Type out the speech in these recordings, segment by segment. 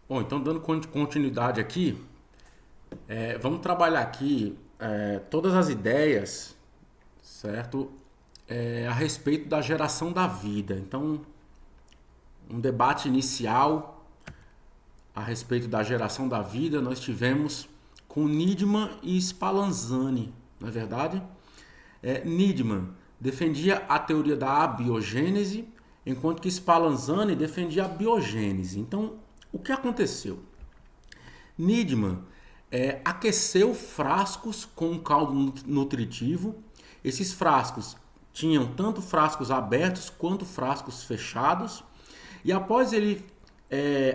Bom, então dando continuidade aqui, vamos trabalhar aqui todas as ideias, certo? A respeito da geração da vida. Então, um debate inicial a respeito da geração da vida nós tivemos com Needham e Spallanzani, não é verdade? Needham defendia a teoria da abiogênese, enquanto que Spallanzani defendia a biogênese. Então, o que aconteceu? Needham aqueceu frascos com um caldo nutritivo. Esses frascos tinham tanto frascos abertos quanto frascos fechados. E após ele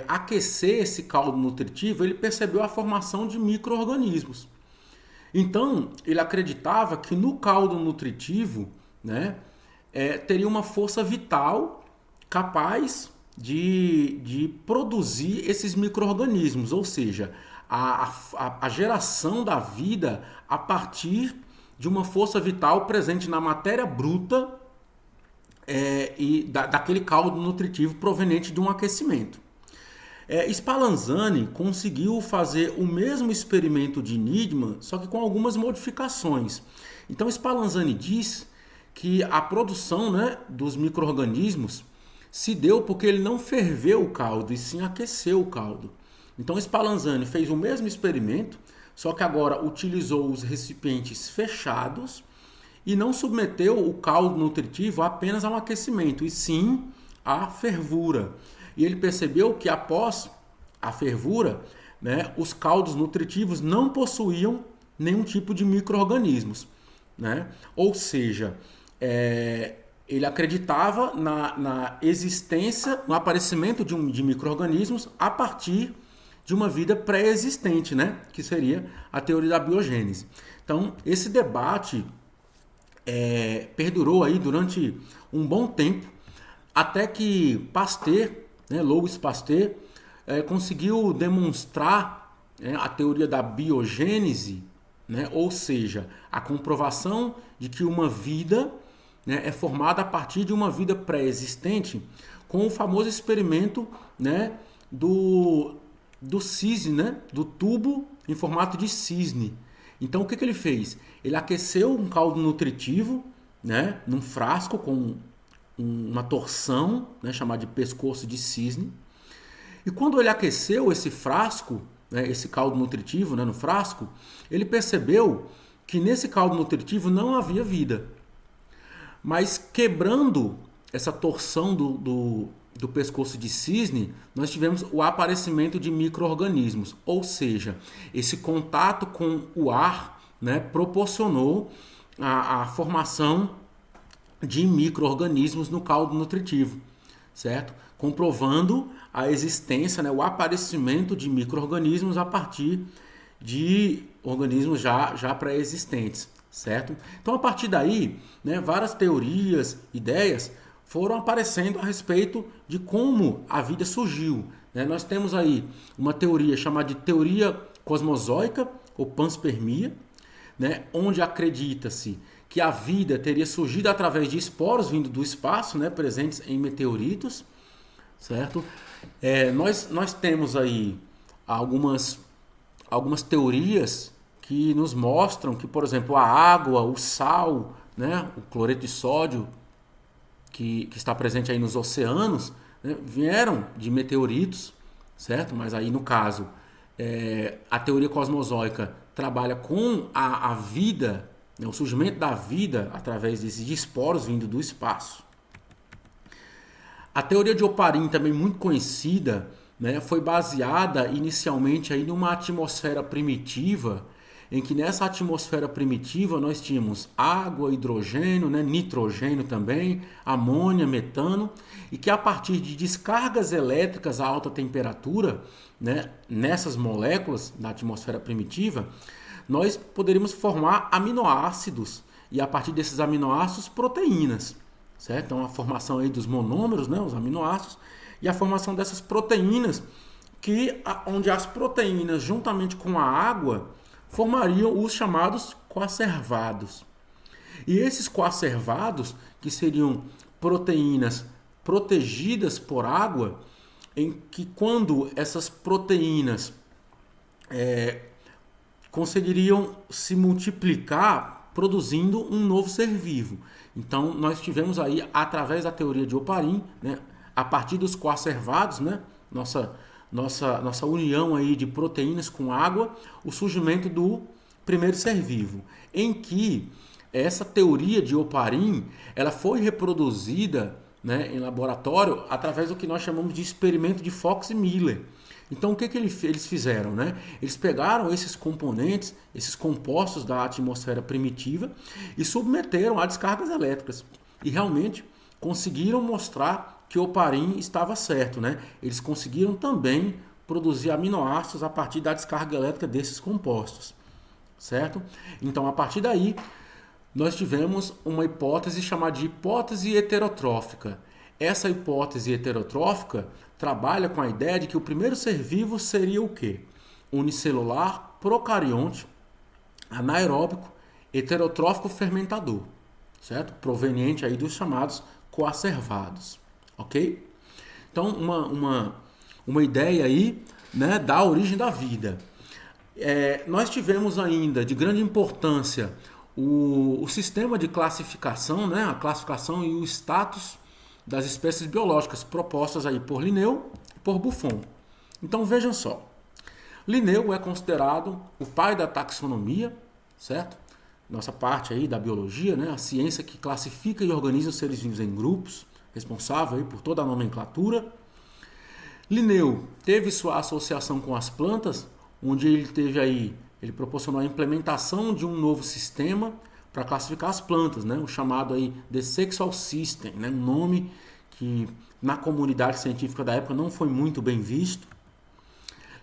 aquecer esse caldo nutritivo, ele percebeu a formação de micro-organismos. Então, ele acreditava que no caldo nutritivo, né, teria uma força vital capaz de produzir esses micro-organismos, ou seja, a geração da vida a partir de uma força vital presente na matéria bruta daquele caldo nutritivo proveniente de um aquecimento. Spallanzani conseguiu fazer o mesmo experimento de Needham, só que com algumas modificações. Então Spallanzani diz que a produção, né, dos micro-organismos se deu porque ele não ferveu o caldo, e sim aqueceu o caldo. Então Spallanzani fez o mesmo experimento, só que agora utilizou os recipientes fechados e não submeteu o caldo nutritivo apenas a um aquecimento, e sim à fervura. E ele percebeu que após a fervura, né, os caldos nutritivos não possuíam nenhum tipo de micro-organismos, né? Ou seja, ele acreditava na existência, no aparecimento de micro-organismos a partir de uma vida pré-existente, né? Que seria a teoria da biogênese. Então, esse debate perdurou aí durante um bom tempo, até que Pasteur, né, Louis Pasteur, conseguiu demonstrar a teoria da biogênese, né, ou seja, a comprovação de que uma vida, né, é formada a partir de uma vida pré-existente, com o famoso experimento, né, do cisne, né, do tubo em formato de cisne. Então o que ele fez? Ele aqueceu um caldo nutritivo, né, num frasco com uma torção, né, chamada de pescoço de cisne. E quando ele aqueceu esse frasco, né, esse caldo nutritivo, né, no frasco, ele percebeu que nesse caldo nutritivo não havia vida. Mas quebrando essa torção do pescoço de cisne, nós tivemos o aparecimento de micro-organismos. Ou seja, esse contato com o ar, né, proporcionou a formação de micro-organismos no caldo nutritivo, certo? Comprovando a existência, né, o aparecimento de micro-organismos a partir de organismos já pré-existentes, certo? Então, a partir daí, né, várias teorias, ideias foram aparecendo a respeito de como a vida surgiu, né? Nós temos aí uma teoria chamada de teoria cosmozoica ou panspermia, né, onde acredita-se que a vida teria surgido através de esporos vindo do espaço, né, presentes em meteoritos, certo? Nós temos aí algumas teorias que nos mostram que, por exemplo, a água, o sal, né, o cloreto de sódio que está presente aí nos oceanos, né, vieram de meteoritos, certo? Mas aí no caso a teoria cosmozoica trabalha com a vida, né, o surgimento da vida através desses esporos vindo do espaço. A teoria de Oparin, também muito conhecida, né, foi baseada inicialmente aí numa atmosfera primitiva, em que nessa atmosfera primitiva nós tínhamos água, hidrogênio, né, nitrogênio também, amônia, metano, e que a partir de descargas elétricas a alta temperatura, né, nessas moléculas da atmosfera primitiva, nós poderíamos formar aminoácidos, e a partir desses aminoácidos, proteínas, certo? Então a formação aí dos monômeros, né, os aminoácidos, e a formação dessas proteínas, onde as proteínas, juntamente com a água, formariam os chamados coacervados. E esses coacervados, que seriam proteínas protegidas por água, em que quando essas proteínas conseguiriam se multiplicar produzindo um novo ser vivo. Então nós tivemos aí, através da teoria de Oparin, né, a partir dos coacervados, né, nossa união aí de proteínas com água, o surgimento do primeiro ser vivo, em que essa teoria de Oparin ela foi reproduzida, né, em laboratório através do que nós chamamos de experimento de Fox e Miller. Então o que eles fizeram? Né? Eles pegaram esses componentes, esses compostos da atmosfera primitiva e submeteram a descargas elétricas. E realmente conseguiram mostrar que o Oparin estava certo. Né? Eles conseguiram também produzir aminoácidos a partir da descarga elétrica desses compostos. Certo? Então a partir daí nós tivemos uma hipótese chamada de hipótese heterotrófica. Essa hipótese heterotrófica trabalha com a ideia de que o primeiro ser vivo seria o quê? Unicelular, procarionte, anaeróbico, heterotrófico fermentador, certo? Proveniente aí dos chamados coacervados, ok? Então, uma ideia aí, né, da origem da vida. Nós tivemos ainda de grande importância o sistema de classificação, né, a classificação e o status das espécies biológicas propostas aí por Linneu e por Buffon. Então vejam só, Linneu é considerado o pai da taxonomia, certo? Nossa parte aí da biologia, né? A ciência que classifica e organiza os seres vivos em grupos, responsável aí por toda a nomenclatura. Linneu teve sua associação com as plantas, onde ele proporcionou a implementação de um novo sistema para classificar as plantas, né? O chamado aí The Sexual System, né? Um nome que na comunidade científica da época não foi muito bem visto.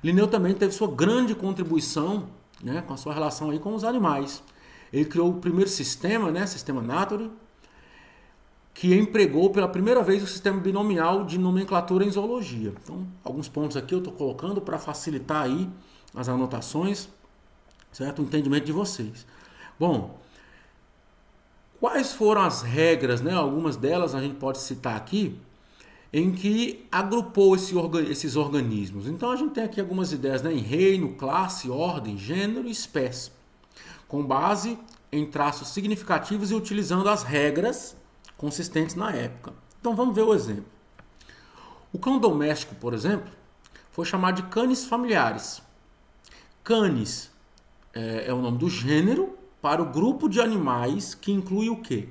Linneu também teve sua grande contribuição, né, com a sua relação aí com os animais. Ele criou o primeiro sistema, né, sistema Nature, que empregou pela primeira vez o sistema binomial de nomenclatura em zoologia. Então, alguns pontos aqui eu estou colocando para facilitar aí as anotações, certo? O entendimento de vocês. Bom, quais foram as regras, né? Algumas delas a gente pode citar aqui, em que agrupou esses organismos. Então a gente tem aqui algumas ideias, né? Em reino, classe, ordem, gênero e espécie, com base em traços significativos e utilizando as regras consistentes na época. Então vamos ver o exemplo. O cão doméstico, por exemplo, foi chamado de canis familiares. Canis é o nome do gênero para o grupo de animais que inclui o quê?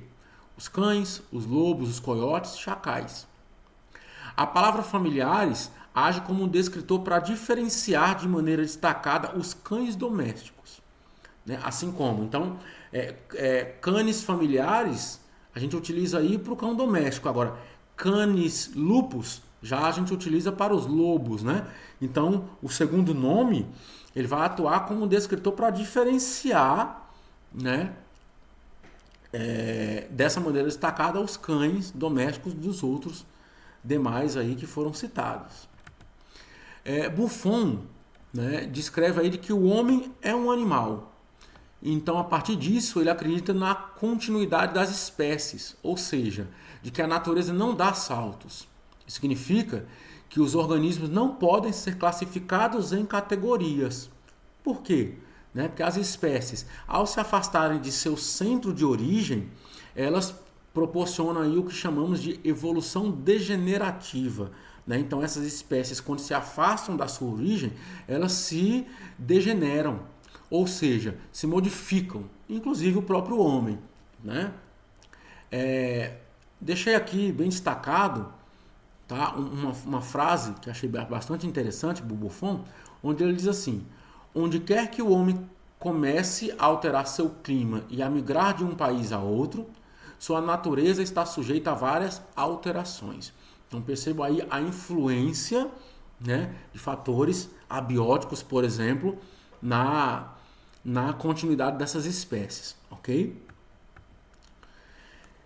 Os cães, os lobos, os coiotes, chacais. A palavra familiares age como um descritor para diferenciar de maneira destacada os cães domésticos, né? Assim como, então, canis familiares a gente utiliza aí para o cão doméstico. Agora, canis lupus já a gente utiliza para os lobos, né? Então, o segundo nome ele vai atuar como um descritor para diferenciar, né, dessa maneira destacada os cães domésticos dos outros demais aí que foram citados. Buffon, né, descreve aí de que o homem é um animal. Então, a partir disso, ele acredita na continuidade das espécies, ou seja, de que a natureza não dá saltos. Isso significa que os organismos não podem ser classificados em categorias. Por quê? Porque as espécies, ao se afastarem de seu centro de origem, elas proporcionam aí o que chamamos de evolução degenerativa. Então, essas espécies, quando se afastam da sua origem, elas se degeneram, ou seja, se modificam, inclusive o próprio homem. Né? Deixei aqui bem destacado, tá, uma frase que achei bastante interessante do Buffon, onde ele diz assim: onde quer que o homem comece a alterar seu clima e a migrar de um país a outro, sua natureza está sujeita a várias alterações. Então perceba aí a influência, né, de fatores abióticos, por exemplo, na continuidade dessas espécies, ok?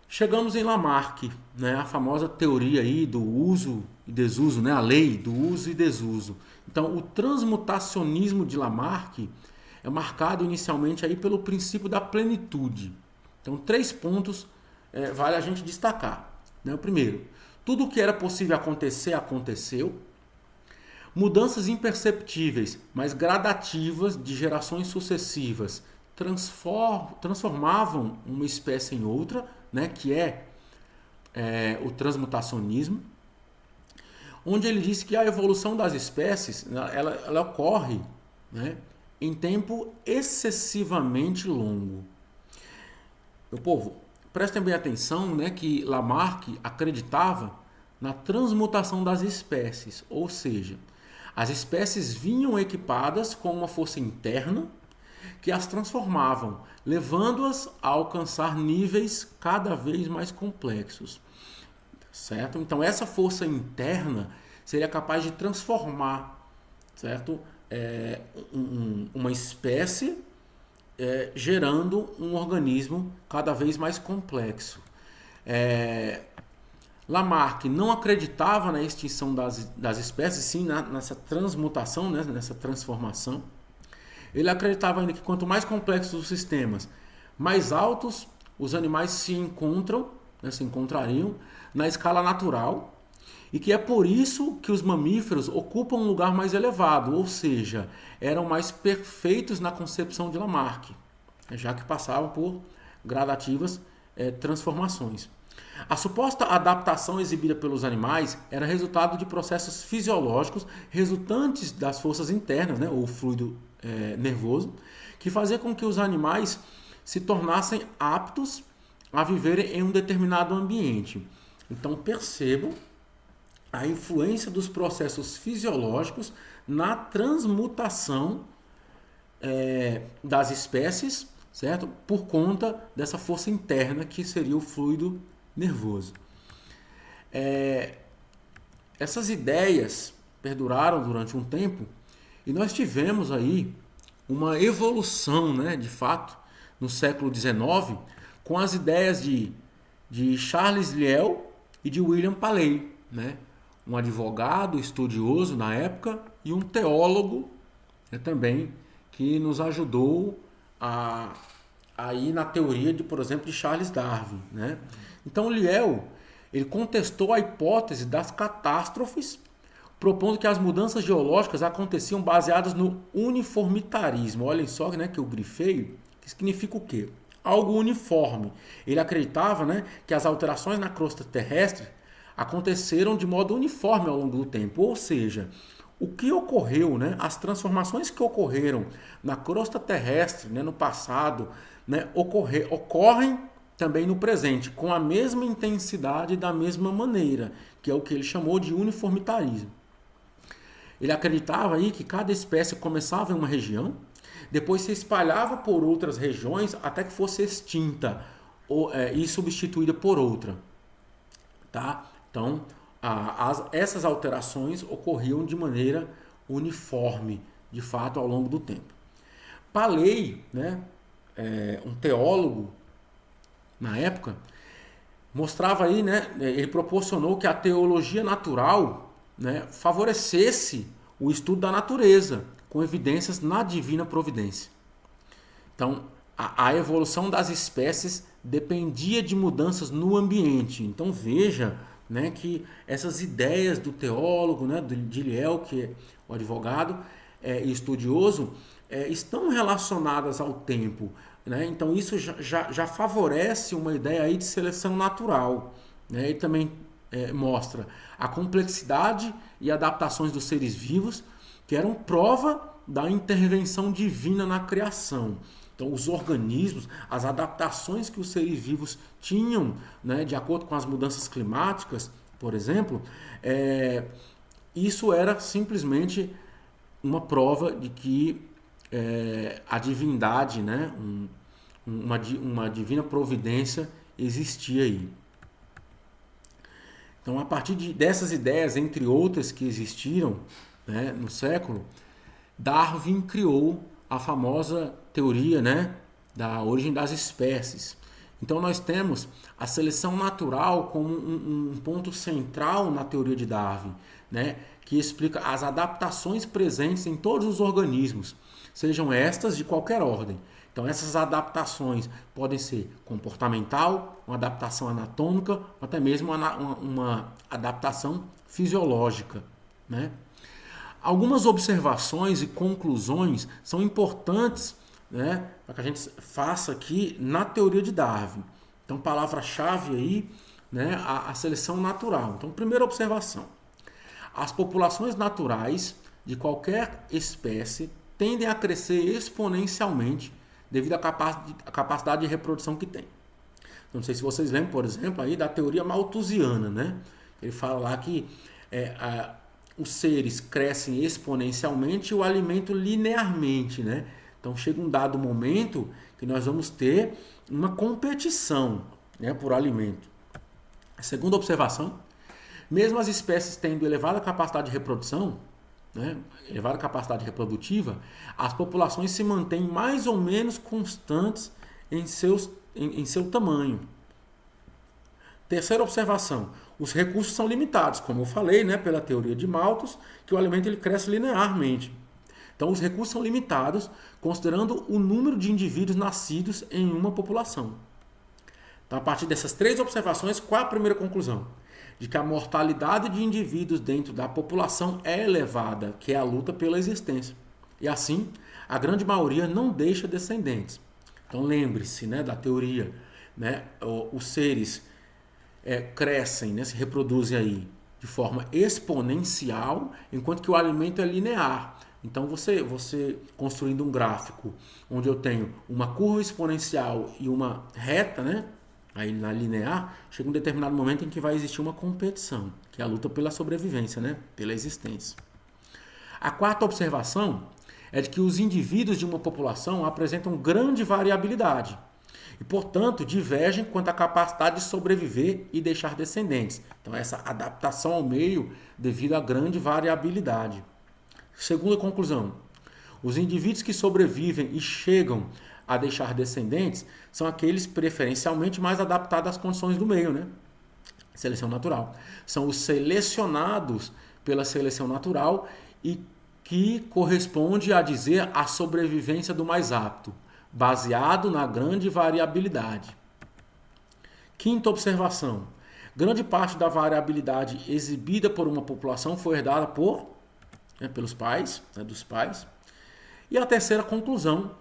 Chegamos em Lamarck, né, a famosa teoria aí do uso e desuso, né, a lei do uso e desuso. Então, o transmutacionismo de Lamarck é marcado inicialmente aí pelo princípio da plenitude. Então, 3 pontos vale a gente destacar. Né? O primeiro, tudo o que era possível acontecer, aconteceu. Mudanças imperceptíveis, mas gradativas de gerações sucessivas transformavam uma espécie em outra, né, que o transmutacionismo, onde ele disse que a evolução das espécies ela ocorre, né, em tempo excessivamente longo. Meu povo, prestem bem atenção, né, que Lamarck acreditava na transmutação das espécies, ou seja, as espécies vinham equipadas com uma força interna que as transformavam, levando-as a alcançar níveis cada vez mais complexos. Certo? Então essa força interna seria capaz de transformar, certo? Uma espécie gerando um organismo cada vez mais complexo. Lamarck não acreditava na extinção das espécies, sim nessa transmutação, né? Nessa transformação. Ele acreditava ainda que quanto mais complexos os sistemas, mais altos os animais se encontrariam na escala natural, e que é por isso que os mamíferos ocupam um lugar mais elevado, ou seja, eram mais perfeitos na concepção de Lamarck, já que passavam por gradativas transformações. A suposta adaptação exibida pelos animais era resultado de processos fisiológicos resultantes das forças internas, né, ou fluido nervoso, que fazia com que os animais se tornassem aptos a viverem em um determinado ambiente. Então percebam a influência dos processos fisiológicos na transmutação das espécies, certo? Por conta dessa força interna que seria o fluido nervoso. Essas ideias perduraram durante um tempo e nós tivemos aí uma evolução, né, de fato, no século XIX, com as ideias de Charles Lyell e de William Paley, né? Um advogado estudioso na época e um teólogo, né, também, que nos ajudou a ir na teoria, por exemplo, de Charles Darwin, né? Então, Lyell, ele contestou a hipótese das catástrofes, propondo que as mudanças geológicas aconteciam baseadas no uniformitarismo. Olhem só, né, que eu grifei, que significa o quê? Algo uniforme. Ele acreditava, né, que as alterações na crosta terrestre aconteceram de modo uniforme ao longo do tempo, ou seja, o que ocorreu, né, as transformações que ocorreram na crosta terrestre, né, no passado, né, ocorrem também no presente, com a mesma intensidade e da mesma maneira, que é o que ele chamou de uniformitarismo. Ele acreditava aí que cada espécie começava em uma região, depois se espalhava por outras regiões até que fosse extinta e substituída por outra. Tá? Então, essas alterações ocorriam de maneira uniforme, de fato, ao longo do tempo. Paley, né, um teólogo na época, mostrava aí, né, ele proporcionou que a teologia natural, né, favorecesse o estudo da natureza, com evidências na divina providência. Então, a evolução das espécies dependia de mudanças no ambiente. Então, veja, né, que essas ideias do teólogo, né, de Lyell, que é o advogado e estudioso, estão relacionadas ao tempo. Né? Então, isso já favorece uma ideia aí de seleção natural. Né? E também mostra a complexidade e adaptações dos seres vivos, que eram prova da intervenção divina na criação. Então, os organismos, as adaptações que os seres vivos tinham, né, de acordo com as mudanças climáticas, por exemplo, isso era simplesmente uma prova de que a divindade, né, uma divina providência existia aí. Então, a partir dessas ideias, entre outras que existiram, né, no século, Darwin criou a famosa teoria, né, da origem das espécies. Então nós temos a seleção natural como um ponto central na teoria de Darwin, né, que explica as adaptações presentes em todos os organismos, sejam estas de qualquer ordem. Então essas adaptações podem ser comportamental, uma adaptação anatômica, ou até mesmo uma adaptação fisiológica, né? Algumas observações e conclusões são importantes, né, para que a gente faça aqui na teoria de Darwin. Então, palavra-chave aí, né, a seleção natural. Então, primeira observação. As populações naturais de qualquer espécie tendem a crescer exponencialmente devido à capacidade de reprodução que tem. Não sei se vocês lembram, por exemplo, aí da teoria malthusiana, né? Ele fala lá que os seres crescem exponencialmente e o alimento linearmente, né? Então chega um dado momento que nós vamos ter uma competição, né, por alimento. A segunda observação, mesmo as espécies tendo elevada capacidade de reprodução, né, elevada capacidade reprodutiva, as populações se mantêm mais ou menos constantes em seu tamanho. Terceira observação, os recursos são limitados, como eu falei, né, pela teoria de Malthus, que o alimento ele cresce linearmente. Então, os recursos são limitados, considerando o número de indivíduos nascidos em uma população. Então, a partir dessas três observações, qual é a primeira conclusão? De que a mortalidade de indivíduos dentro da população é elevada, que é a luta pela existência. E assim, a grande maioria não deixa descendentes. Então, lembre-se, né, da teoria, né, os seres crescem, né, se reproduzem aí de forma exponencial, enquanto que o alimento é linear. Então, você construindo um gráfico onde eu tenho uma curva exponencial e uma reta, né, aí na linear, chega um determinado momento em que vai existir uma competição, que é a luta pela sobrevivência, né, pela existência. A quarta observação é de que os indivíduos de uma população apresentam grande variabilidade e, portanto, divergem quanto à capacidade de sobreviver e deixar descendentes. Então, essa adaptação ao meio devido à grande variabilidade. Segunda conclusão, os indivíduos que sobrevivem e chegam a deixar descendentes são aqueles preferencialmente mais adaptados às condições do meio, né? Seleção natural. São os selecionados pela seleção natural e que corresponde a dizer a sobrevivência do mais apto, baseado na grande variabilidade. Quinta observação, grande parte da variabilidade exibida por uma população foi herdada pelos pais, né, dos pais. E a terceira conclusão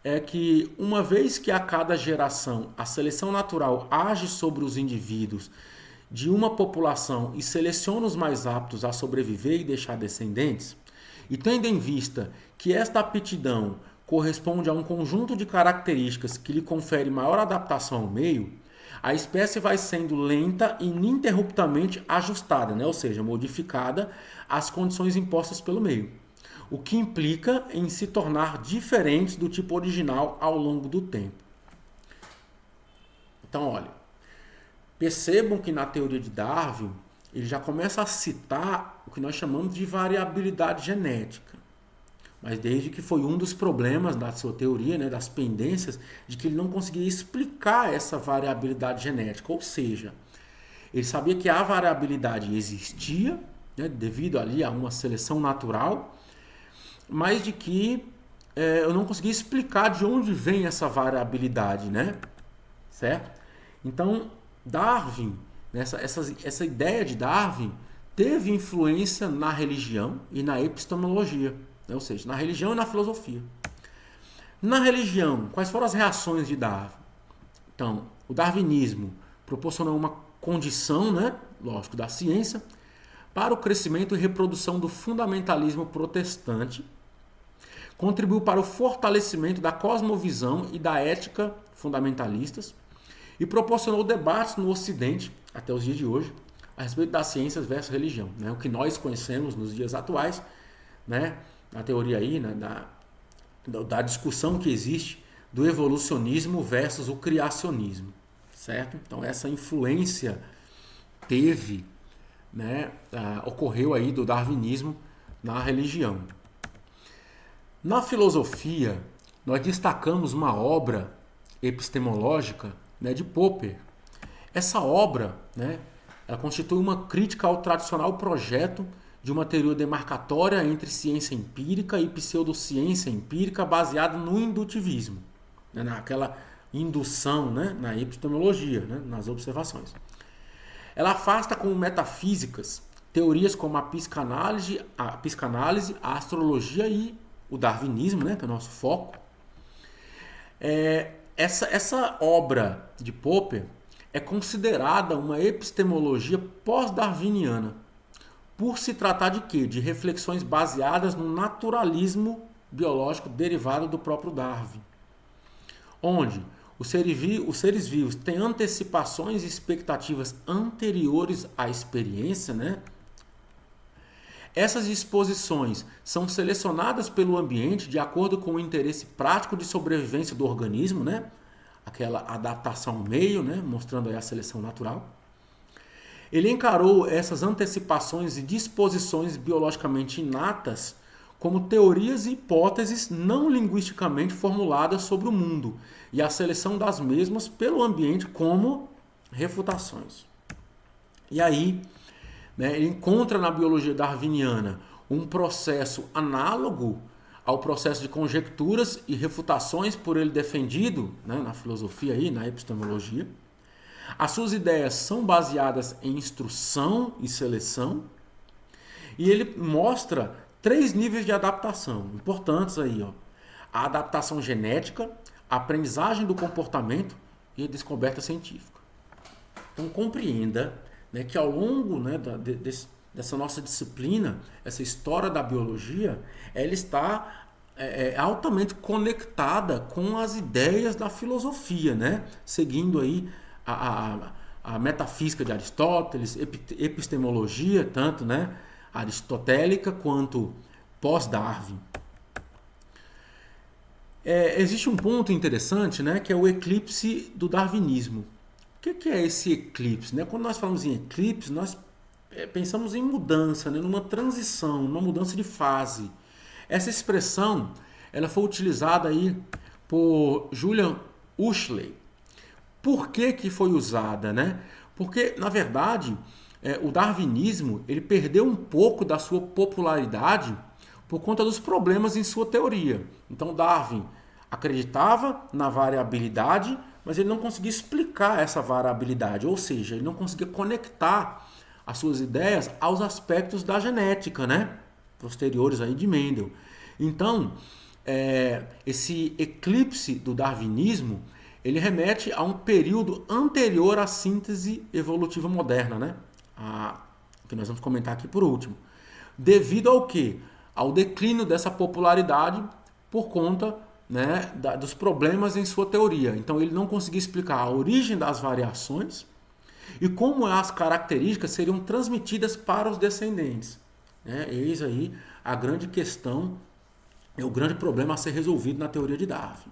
é que, uma vez que a cada geração a seleção natural age sobre os indivíduos de uma população e seleciona os mais aptos a sobreviver e deixar descendentes, e tendo em vista que esta aptidão corresponde a um conjunto de características que lhe confere maior adaptação ao meio, a espécie vai sendo lenta e ininterruptamente ajustada, né? Ou seja, modificada às condições impostas pelo meio, o que implica em se tornar diferente do tipo original ao longo do tempo. Então, olha, percebam que na teoria de Darwin ele já começa a citar o que nós chamamos de variabilidade genética. Mas desde que foi um dos problemas da sua teoria, né, das pendências, de que ele não conseguia explicar essa variabilidade genética. Ou seja, ele sabia que a variabilidade existia, né, devido ali a uma seleção natural, mas de que eu não conseguia explicar de onde vem essa variabilidade, né? Certo? Então, Darwin, essa ideia de Darwin teve influência na religião e na epistemologia, né? Ou seja, na religião e na filosofia. Na religião, quais foram as reações de Darwin? Então, o darwinismo proporcionou uma condição, né, lógico, da ciência para o crescimento e reprodução do fundamentalismo protestante, contribuiu para o fortalecimento da cosmovisão e da ética fundamentalistas e proporcionou debates no Ocidente, até os dias de hoje, a respeito das ciências versus religião, né? O que nós conhecemos nos dias atuais, né? Na teoria aí, né? da discussão que existe do evolucionismo versus o criacionismo, certo? Então essa influência teve, né? Ocorreu aí do darwinismo na religião. Na filosofia, nós destacamos uma obra epistemológica, né, de Popper. Essa obra, né, ela constitui uma crítica ao tradicional projeto de uma teoria demarcatória entre ciência empírica e pseudociência empírica baseada no indutivismo, né, naquela indução, né, na epistemologia, né, nas observações. Ela afasta como metafísicas teorias como a psicanálise, a astrologia e o darwinismo, né, que é o nosso foco. Essa obra de Popper é considerada uma epistemologia pós-darwiniana, por se tratar de quê? De reflexões baseadas no naturalismo biológico derivado do próprio Darwin, onde os seres vivos têm antecipações e expectativas anteriores à experiência, né? Essas disposições são selecionadas pelo ambiente de acordo com o interesse prático de sobrevivência do organismo, né? Aquela adaptação ao meio, né? Mostrando aí a seleção natural. Ele encarou essas antecipações e disposições biologicamente inatas como teorias e hipóteses não linguisticamente formuladas sobre o mundo e a seleção das mesmas pelo ambiente como refutações. E aí, né, ele encontra na biologia darwiniana um processo análogo ao processo de conjecturas e refutações por ele defendido, né, na filosofia e na epistemologia. As suas ideias são baseadas em instrução e seleção, e ele mostra 3 níveis de adaptação importantes aí, ó. A adaptação genética, a aprendizagem do comportamento e a descoberta científica. Então compreenda, né, que ao longo, né, dessa nossa disciplina, essa história da biologia, ela está altamente conectada com as ideias da filosofia, né? Seguindo aí a metafísica de Aristóteles, epistemologia, tanto, né, aristotélica quanto pós-Darwin. Existe um ponto interessante, né, que é o eclipse do darwinismo. O que é esse eclipse? Né? Quando nós falamos em eclipse, nós pensamos em mudança, né, numa transição, numa mudança de fase. Essa expressão ela foi utilizada aí por Julian Huxley. Por que foi usada, né? Porque, na verdade, o darwinismo ele perdeu um pouco da sua popularidade por conta dos problemas em sua teoria. Então, Darwin acreditava na variabilidade, mas ele não conseguia explicar essa variabilidade, ou seja, ele não conseguia conectar as suas ideias aos aspectos da genética, né? Posteriores aí de Mendel. Então, esse eclipse do darwinismo ele remete a um período anterior à síntese evolutiva moderna, né? Que nós vamos comentar aqui por último. Devido ao quê? Ao declínio dessa popularidade por conta, né, dos problemas em sua teoria. Então ele não conseguia explicar a origem das variações e como as características seriam transmitidas para os descendentes. Eis aí a grande questão, o grande problema a ser resolvido na teoria de Darwin.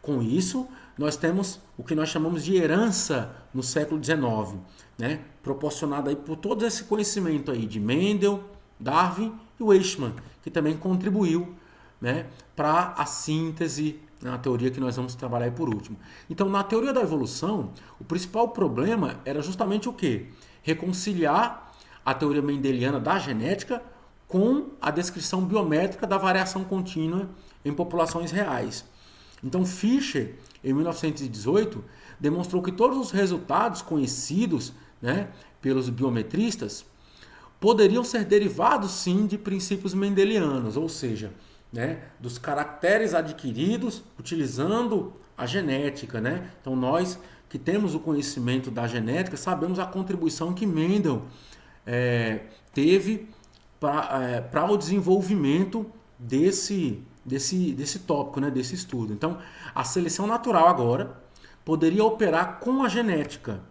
Com isso, nós temos o que nós chamamos de herança no século XIX, né? Proporcionada aí por todo esse conhecimento aí de Mendel, Darwin e Weismann, que também contribuiu, né, para a síntese na teoria que nós vamos trabalhar aí por último. Então, na teoria da evolução, o principal problema era justamente o quê? Reconciliar a teoria mendeliana da genética com a descrição biométrica da variação contínua em populações reais. Então, Fischer, em 1918, demonstrou que todos os resultados conhecidos, né, pelos biometristas poderiam ser derivados, sim, de princípios mendelianos, ou seja, né, dos caracteres adquiridos utilizando a genética, né? Então, nós que temos o conhecimento da genética sabemos a contribuição que Mendel teve para o desenvolvimento desse tópico, né, desse estudo. Então, a seleção natural agora poderia operar com a genética.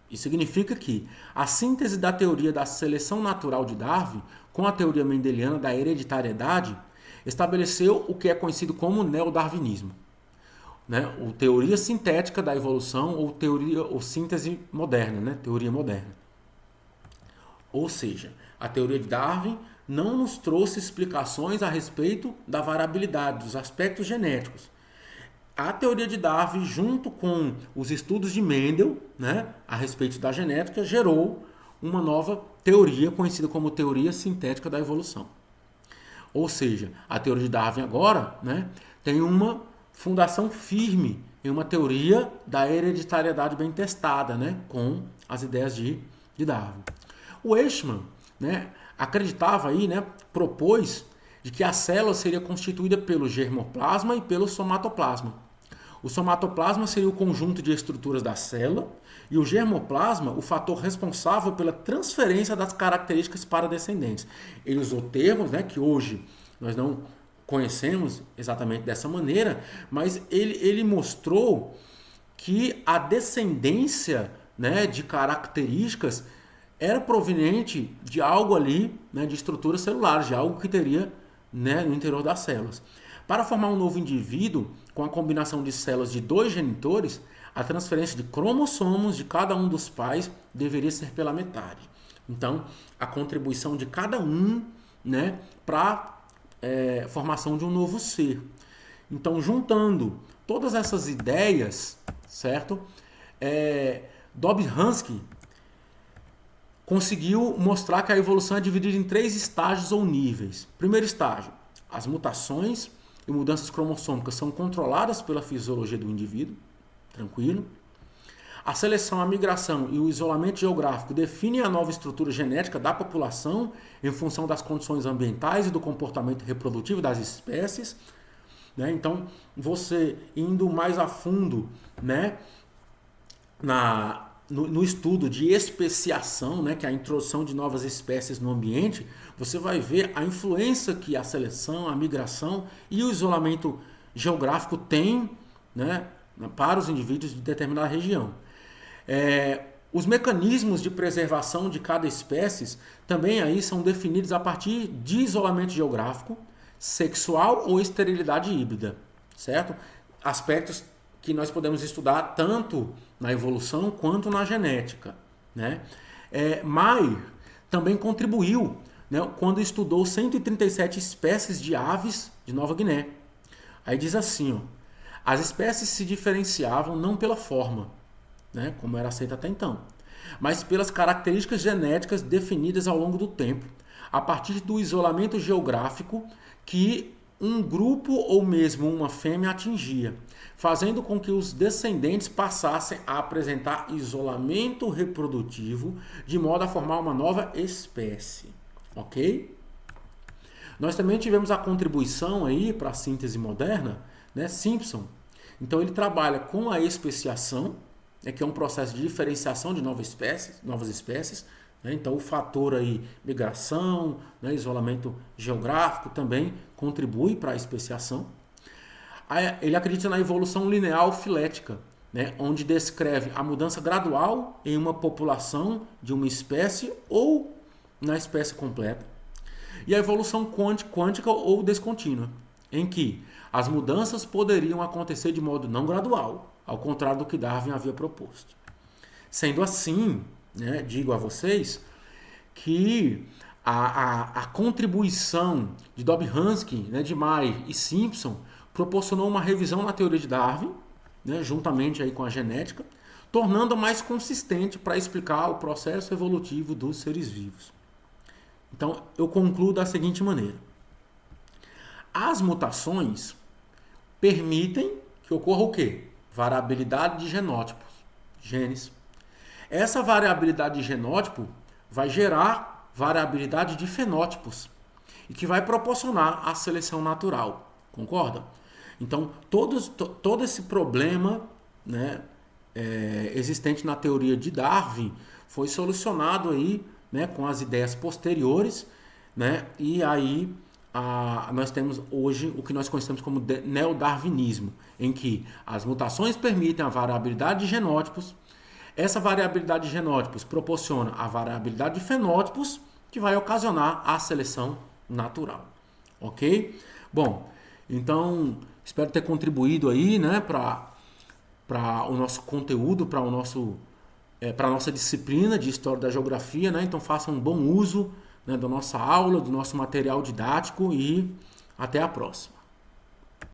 Isso significa que a síntese da teoria da seleção natural de Darwin com a teoria mendeliana da hereditariedade estabeleceu o que é conhecido como neodarwinismo, né? Ou teoria sintética da evolução ou síntese moderna, né? Teoria moderna. Ou seja, a teoria de Darwin não nos trouxe explicações a respeito da variabilidade, dos aspectos genéticos. A teoria de Darwin, junto com os estudos de Mendel, né, a respeito da genética, gerou uma nova teoria conhecida como teoria sintética da evolução. Ou seja, a teoria de Darwin agora, né, tem uma fundação firme em uma teoria da hereditariedade bem testada, né, com as ideias de Darwin. O Eichmann, né, acreditava aí, né, propôs de que a célula seria constituída pelo germoplasma e pelo somatoplasma. O somatoplasma seria o conjunto de estruturas da célula e o germoplasma o fator responsável pela transferência das características para descendentes. Ele usou termos, né, que hoje nós não conhecemos exatamente dessa maneira, mas ele mostrou que a descendência, né, de características era proveniente de algo ali, né, de estruturas celulares, de algo que teria, né, no interior das células. Para formar um novo indivíduo, com a combinação de células de dois genitores, a transferência de cromossomos de cada um dos pais deveria ser pela metade. Então, a contribuição de cada um, né, para formação de um novo ser. Então, juntando todas essas ideias, certo? Dobzhansky conseguiu mostrar que a evolução é dividida em 3 estágios ou níveis. Primeiro estágio, as mutações e mudanças cromossômicas são controladas pela fisiologia do indivíduo, tranquilo. A seleção, a migração e o isolamento geográfico definem a nova estrutura genética da população em função das condições ambientais e do comportamento reprodutivo das espécies. Né? Então, você indo mais a fundo, né, no estudo de especiação, né, que é a introdução de novas espécies no ambiente, você vai ver a influência que a seleção, a migração e o isolamento geográfico têm, né, para os indivíduos de determinada região. Os mecanismos de preservação de cada espécie também aí são definidos a partir de isolamento geográfico, sexual ou esterilidade híbrida, certo? Aspectos que nós podemos estudar tanto na evolução quanto na genética, né? Mayr também contribuiu, né, quando estudou 137 espécies de aves de Nova Guiné. Aí diz assim, ó, as espécies se diferenciavam não pela forma, né, como era aceito até então, mas pelas características genéticas definidas ao longo do tempo, a partir do isolamento geográfico que um grupo ou mesmo uma fêmea atingia, fazendo com que os descendentes passassem a apresentar isolamento reprodutivo de modo a formar uma nova espécie, ok? Nós também tivemos a contribuição aí para a síntese moderna, né, Simpson. Então ele trabalha com a especiação, que é um processo de diferenciação de novas espécies, né? Então o fator aí migração, né, isolamento geográfico também contribui para a especiação. Ele acredita na evolução linear filética, né, onde descreve a mudança gradual em uma população de uma espécie ou na espécie completa. E a evolução quântica ou descontínua, em que as mudanças poderiam acontecer de modo não gradual, ao contrário do que Darwin havia proposto. Sendo assim, né, digo a vocês que a contribuição de Dobzhansky, né, de Mayr e Simpson proporcionou uma revisão na teoria de Darwin, né, juntamente aí com a genética, tornando-a mais consistente para explicar o processo evolutivo dos seres vivos. Então, eu concluo da seguinte maneira. As mutações permitem que ocorra o quê? Variabilidade de genótipos, genes. Essa variabilidade de genótipo vai gerar variabilidade de fenótipos e que vai proporcionar a seleção natural. Concorda? Então, todo esse problema, né, existente na teoria de Darwin foi solucionado aí, né, com as ideias posteriores, né, e aí nós temos hoje o que nós conhecemos como neodarwinismo, em que as mutações permitem a variabilidade de genótipos. Essa variabilidade de genótipos proporciona a variabilidade de fenótipos, que vai ocasionar a seleção natural. Ok? Bom, então espero ter contribuído aí, né, para o nosso conteúdo, para a nossa disciplina de História da Geografia, né? Então façam um bom uso, né, da nossa aula, do nosso material didático e até a próxima.